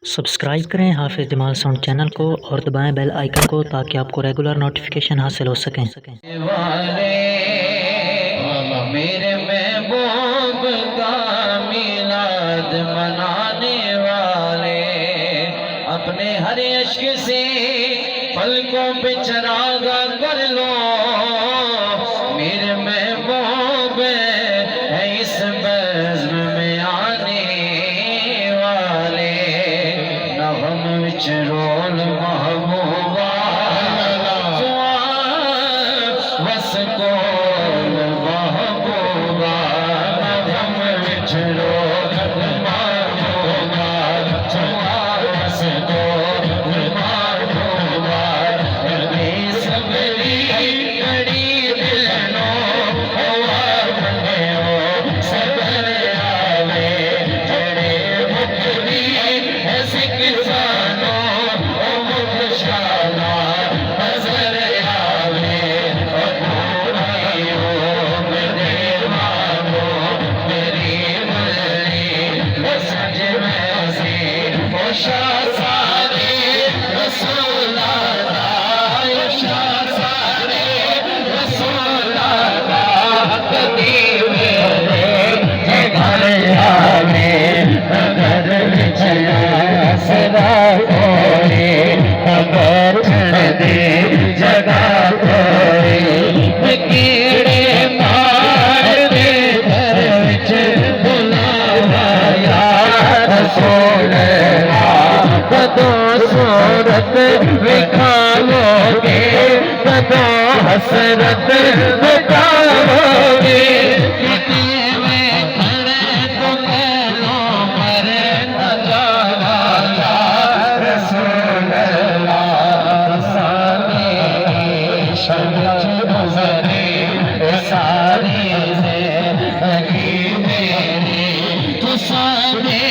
Subscribe करें हाफिज़ Jamal sound channel को और दबाएं बेल आइकन को ताकि आपको रेगुलर नोटिफिकेशन हासिल हो सकें। मेरे महबूब का मिलाद मनाने वाले अपने हर इश्क से पलकों पे चरागा कर लो। मेरे महबूब है इस बज़्म में आने वाले नगम विच रोल महबूबा बस को महबूबा नगम विच रोल महबूबा बस को महबूबा सबरी कड़ी दिलनो हवा बने हो सबर आवे जड़े मुकरी ऐसे किसानों ओ मुखशाला नजर आवे और पूरी हो मेरे मानो मेरी मलनी बस में से होशा सारे रसूला सूरत विखाओगे कदों हसरत बताओगे में खड़े तो कहलो पर नजारा रसूल अल्लाह सारे शमच गुजरे सारे से मेरे तो सारे